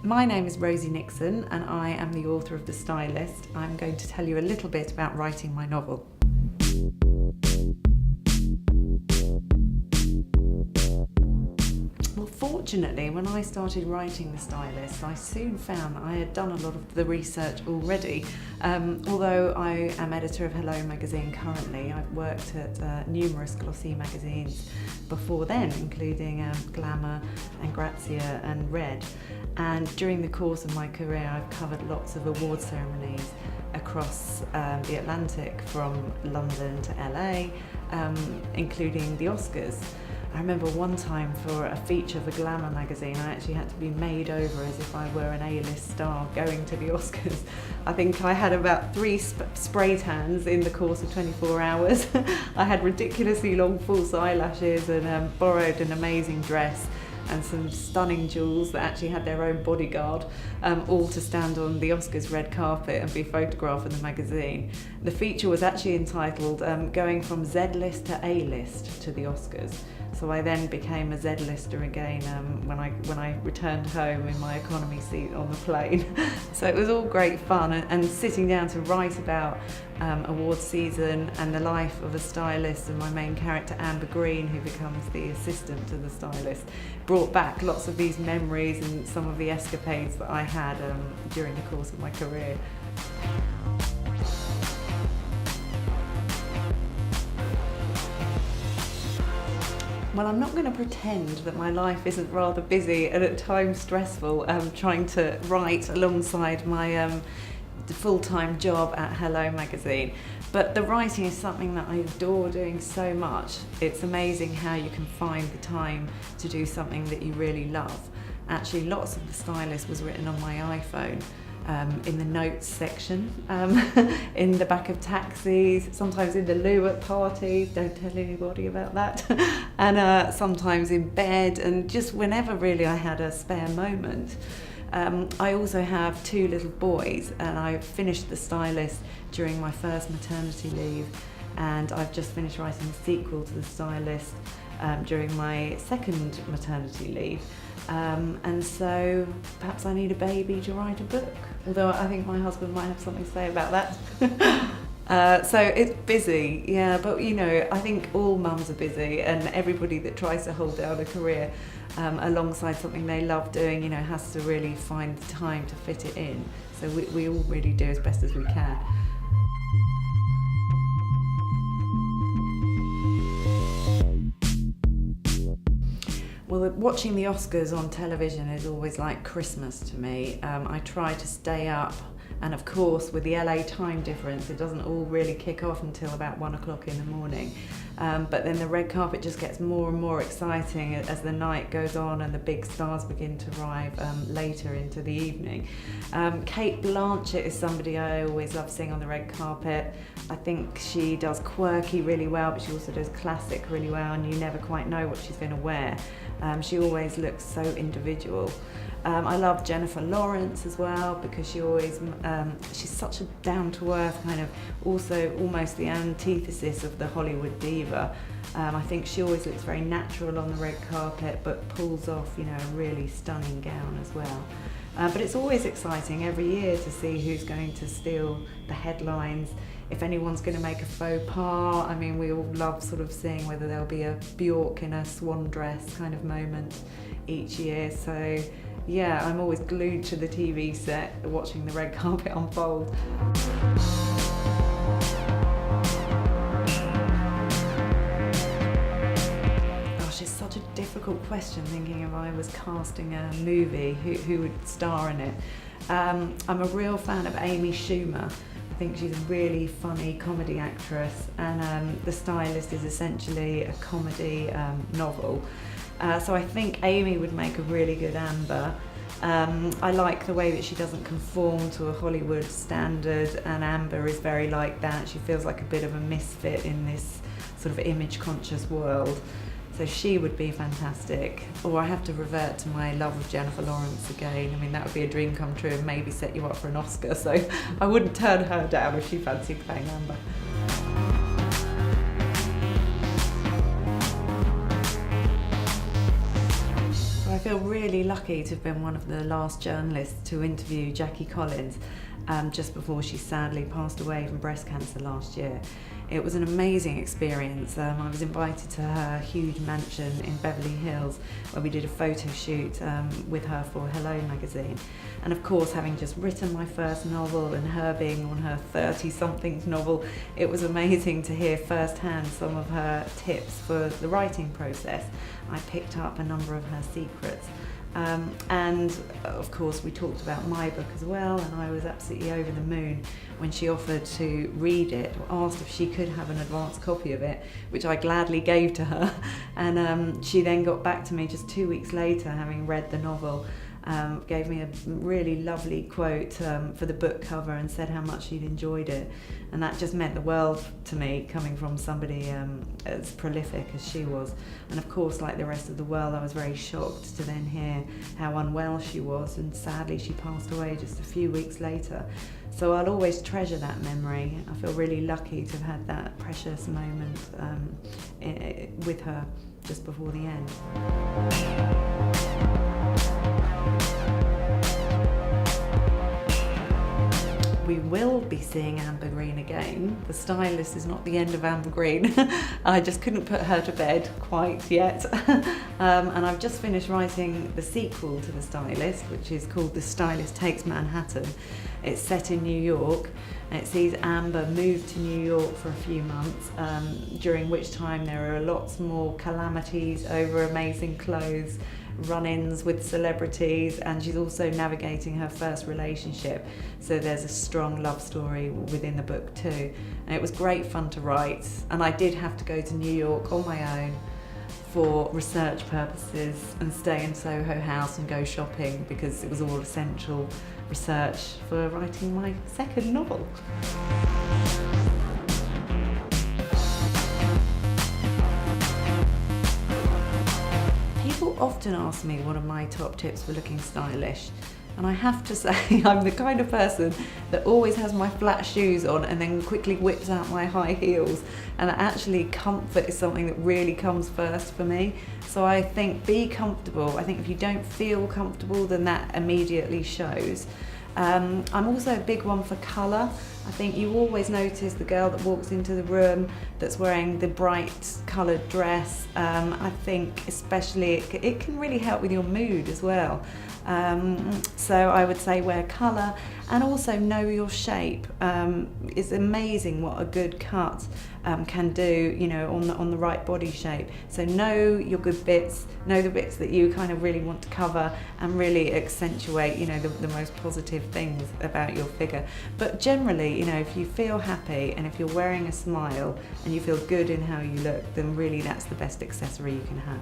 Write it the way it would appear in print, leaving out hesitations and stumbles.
My name is Rosie Nixon and I am the author of The Stylist. I'm going to tell you a little bit about writing my novel. Well, fortunately, when I started writing The Stylist, I soon found that I had done a lot of the research already. Although I am editor of Hello magazine currently, I've worked at numerous glossy magazines before then, including Glamour and Grazia and Red. And during the course of my career, I've covered lots of award ceremonies across the Atlantic, from London to LA, including the Oscars. I remember one time for a feature for Glamour magazine, I actually had to be made over as if I were an A-list star going to the Oscars. I think I had about 3 spray tans in the course of 24 hours. I had ridiculously long false eyelashes and borrowed an amazing dress and some stunning jewels that actually had their own bodyguard, all to stand on the Oscars red carpet and be photographed in the magazine. The feature was actually entitled Going from Z-list to A-list to the Oscars. So I then became a Z-lister again when I returned home in my economy seat on the plane. So it was all great fun, and sitting down to write about award season and the life of a stylist, and my main character Amber Green, who becomes the assistant to the stylist, brought back lots of these memories and some of the escapades that I had during the course of my career. Well, I'm not going to pretend that my life isn't rather busy and at times stressful, trying to write alongside my full-time job at Hello magazine. But the writing is something that I adore doing so much. It's amazing how you can find the time to do something that you really love. Actually, lots of The Stylist was written on my iPhone. In the notes section, in the back of taxis, sometimes in the loo at parties, don't tell anybody about that, and sometimes in bed, and just whenever really I had a spare moment. I also have 2 little boys, and I finished The Stylist during my first maternity leave, and I've just finished writing the sequel to The Stylist during my second maternity leave. And so perhaps I need a baby to write a book, although I think my husband might have something to say about that. So it's busy, yeah, but you know, I think all mums are busy, and everybody that tries to hold down a career alongside something they love doing, you know, has to really find the time to fit it in. So we all really do as best as we can. Well, watching the Oscars on television is always like Christmas to me. I try to stay up, and of course with the LA time difference, it doesn't all really kick off until about 1 o'clock in the morning. But then the red carpet just gets more and more exciting as the night goes on and the big stars begin to arrive later into the evening. Cate Blanchett is somebody I always love seeing on the red carpet. I think she does quirky really well, but she also does classic really well, and you never quite know what she's going to wear. She always looks so individual. I love Jennifer Lawrence as well, because she's such a down-to-earth kind of, also almost the antithesis of the Hollywood diva. I think she always looks very natural on the red carpet, but pulls off, you know, a really stunning gown as well. But it's always exciting every year to see who's going to steal the headlines, if anyone's going to make a faux pas. I mean, we all love sort of seeing whether there'll be a Bjork in a swan dress kind of moment each year. So yeah, I'm always glued to the TV set watching the red carpet unfold. It's such a difficult question, thinking if I was casting a movie, who would star in it. I'm a real fan of Amy Schumer. I think she's a really funny comedy actress, and The Stylist is essentially a comedy novel. So I think Amy would make a really good Amber. I like the way that she doesn't conform to a Hollywood standard, and Amber is very like that. She feels like a bit of a misfit in this sort of image-conscious world. So she would be fantastic. Or I have to revert to my love of Jennifer Lawrence again. I mean, that would be a dream come true and maybe set you up for an Oscar. So I wouldn't turn her down if she fancied playing Amber. feel really lucky to have been one of the last journalists to interview Jackie Collins just before she sadly passed away from breast cancer last year. It was an amazing experience. I was invited to her huge mansion in Beverly Hills where we did a photo shoot with her for Hello magazine. And of course, having just written my first novel and her being on her 30-something novel, it was amazing to hear firsthand some of her tips for the writing process. I picked up a number of her secrets. And of course we talked about my book as well, and I was absolutely over the moon when she offered to read it, or asked if she could have an advance copy of it, which I gladly gave to her. And she then got back to me just 2 weeks later, having read the novel, gave me a really lovely quote for the book cover and said how much she'd enjoyed it. And that just meant the world to me, coming from somebody as prolific as she was. And of course, like the rest of the world, I was very shocked to then hear how unwell she was, and sadly she passed away just a few weeks later. So I'll always treasure that memory. I feel really lucky to have had that precious moment with her just before the end. We will be seeing Amber Green again. The Stylist is not the end of Amber Green. I just couldn't put her to bed quite yet. And I've just finished writing the sequel to The Stylist, which is called The Stylist Takes Manhattan. It's set in New York, and it sees Amber move to New York for a few months, during which time there are lots more calamities over amazing clothes, run-ins with celebrities, and she's also navigating her first relationship. So there's a strong love story within the book too. And it was great fun to write, and I did have to go to New York on my own for research purposes and stay in Soho House and go shopping, because it was all essential research for writing my second novel. People often ask me what are my top tips for looking stylish, and I have to say I'm the kind of person that always has my flat shoes on and then quickly whips out my high heels, and actually comfort is something that really comes first for me. So I think be comfortable. I think if you don't feel comfortable, then that immediately shows. I'm also a big one for colour. I think you always notice the girl that walks into the room that's wearing the bright coloured dress. I think especially it can really help with your mood as well. So I would say wear colour, and also know your shape. It's amazing what a good cut can do, you know, on the right body shape. So know your good bits, know the bits that you kind of really want to cover and really accentuate, you know, the most positive things about your figure. But generally, you know, if you feel happy and if you're wearing a smile and you feel good in how you look, then really that's the best accessory you can have.